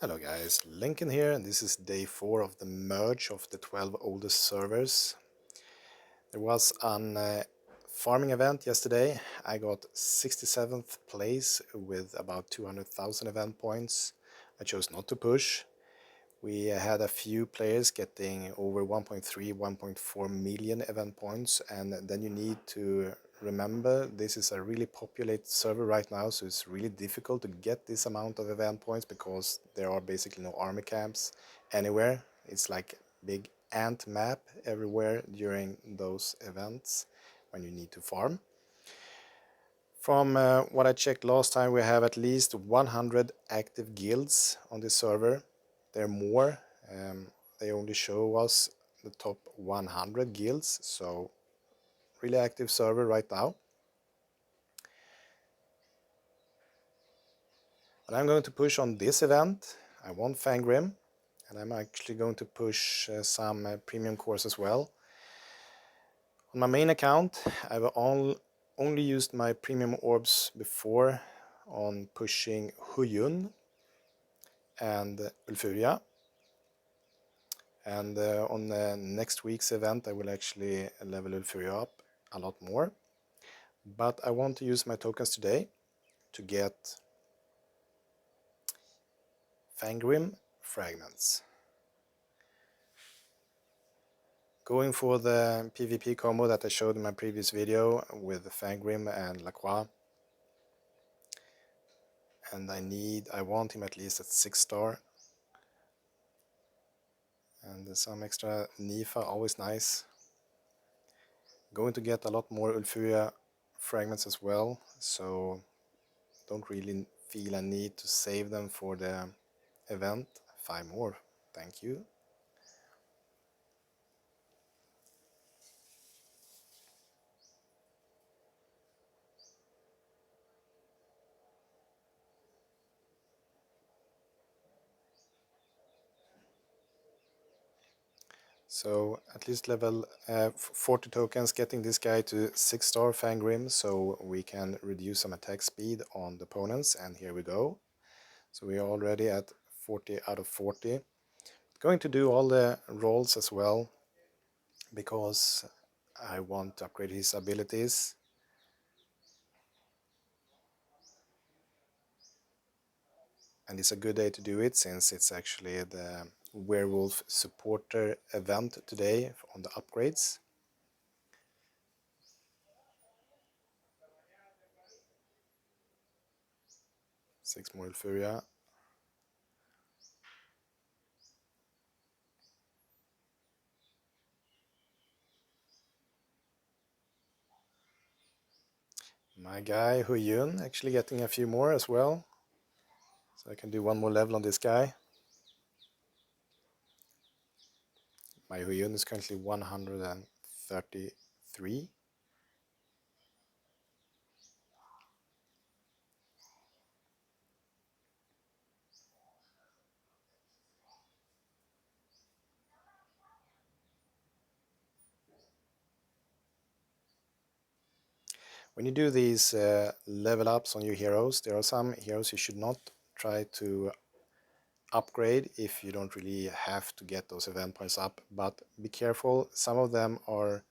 Hello guys, Lincoln here, and this is day 4 of the merge of the 12 oldest servers. There was an farming event yesterday. I got 67th place with about 200,000 event points. I chose not to push. We had a few players getting over 1.3, 1.4 million event points, and then you need to remember this is a really populated server right now, so it's really difficult to get this amount of event points because there are basically no army camps anywhere. It's like big ant map everywhere during those events when you need to farm. From what I checked last time, we have at least 100 active guilds on this server. There are more. They only show us the top 100 guilds, so really active server right now. But I'm going to push on this event. I want Fangrim, and I'm actually going to push some premium cores as well. On my main account, I've only used my premium orbs before on pushing Huyun and Ulfuria. And on next week's event, I will actually level Ulfuria up a lot more. But I want to use my tokens today to get Fangrim fragments. Going for the PvP combo that I showed in my previous video with Fangrim and Lacroix. And I want him at least at 6-star. And some extra Nifa, always nice. Going to get a lot more Ulfuria fragments as well, so don't really feel a need to save them for the event. 5 more, thank you. So at least level 40 tokens, getting this guy to 6-star Fangrim, so we can reduce some attack speed on the opponents, and here we go. So we are already at 40 out of 40. Going to do all the rolls as well, because I want to upgrade his abilities. And it's a good day to do it, since it's actually the werewolf supporter event today on the upgrades. Six more Furia. My guy Huyun actually getting a few more as well, so I can do one more level on this guy. My Huyun is currently 133. When you do these level ups on your heroes, there are some heroes you should not try to upgrade if you don't really have to get those event points up, but be careful, some of them are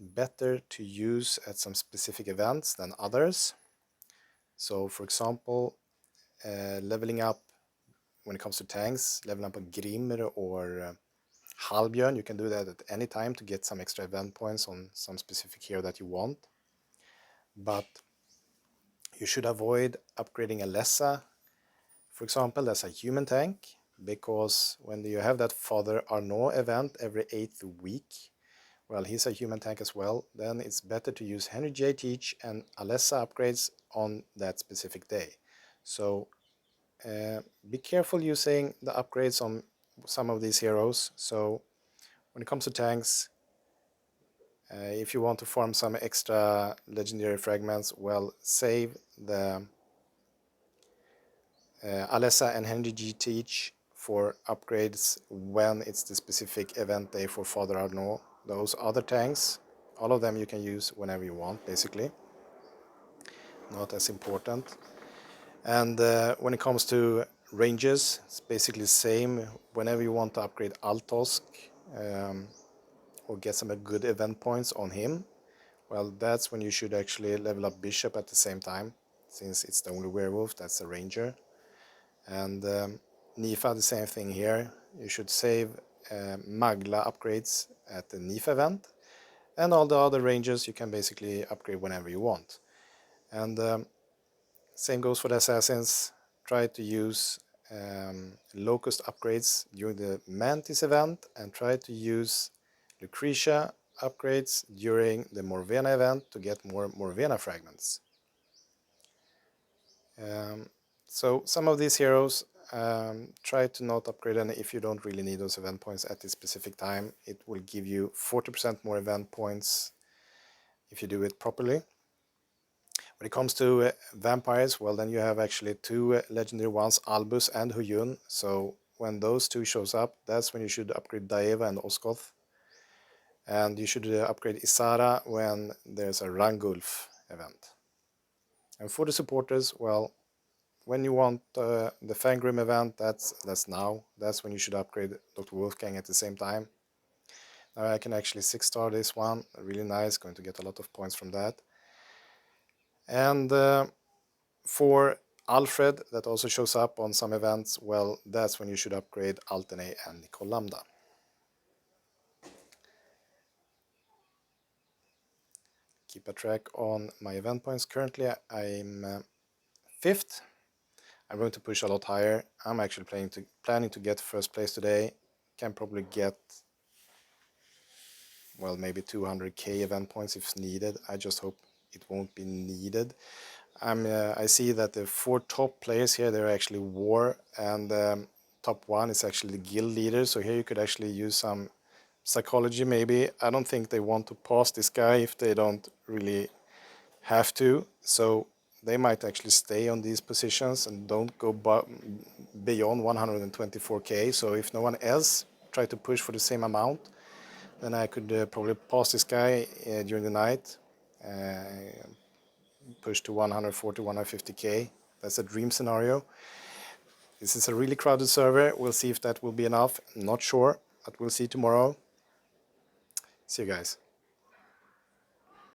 better to use at some specific events than others. So for example, leveling up when it comes to tanks, leveling up a Grimr or Halbjörn, you can do that at any time to get some extra event points on some specific hero that you want. But you should avoid upgrading Alessa, for example, as a human tank, because when you have that Father Arnaud event every 8th week, well, he's a human tank as well, then it's better to use Henry J. Teach and Alessa upgrades on that specific day. So be careful using the upgrades on some of these heroes. So when it comes to tanks, if you want to farm some extra legendary fragments, well, save the Alessa and Henry G. Teach for upgrades when it's the specific event day for Father Arnaud. Those other tanks, all of them you can use whenever you want, basically. Not as important. And when it comes to ranges, it's basically the same. Whenever you want to upgrade Altosk or get some good event points on him, well, that's when you should actually level up Bishop at the same time, since it's the only werewolf that's a ranger. And Nifa, the same thing here. You should save Magla upgrades at the Nifa event, and all the other ranges you can basically upgrade whenever you want. And same goes for the assassins. Try to use Locust upgrades during the Mantis event, and try to use Lucretia upgrades during the Morvena event to get more Morvena fragments. So some of these heroes, try to not upgrade them if you don't really need those event points at this specific time. It will give you 40% more event points if you do it properly. When it comes to vampires, well, then you have actually two legendary ones, Albus and Huyun. So when those two shows up, that's when you should upgrade Daeva and Oskoth. And you should upgrade Isara when there's a Rangulf event. And for the supporters, well, when you want the Fangrim event, that's now. That's when you should upgrade Dr. Wolfgang at the same time. Now I can actually 6-star this one. Really nice, going to get a lot of points from that. And for Alfred, that also shows up on some events, well, that's when you should upgrade Altene and Nicole Lambda. Keep a track on my event points. Currently I'm 5th. I'm going to push a lot higher. I'm actually planning to get first place today. Can probably get, well, maybe 200k event points if needed. I just hope it won't be needed. I see that the 4 top players here, they're actually war, and top 1 is actually the guild leader. So here you could actually use some psychology maybe. I don't think they want to pass this guy if they don't really have to. So they might actually stay on these positions and don't go beyond 124k. So if no one else try to push for the same amount, then I could probably pass this guy during the night, push to 140, 150k. That's a dream scenario. This is a really crowded server. We'll see if that will be enough. Not sure, but we'll see tomorrow. See you guys.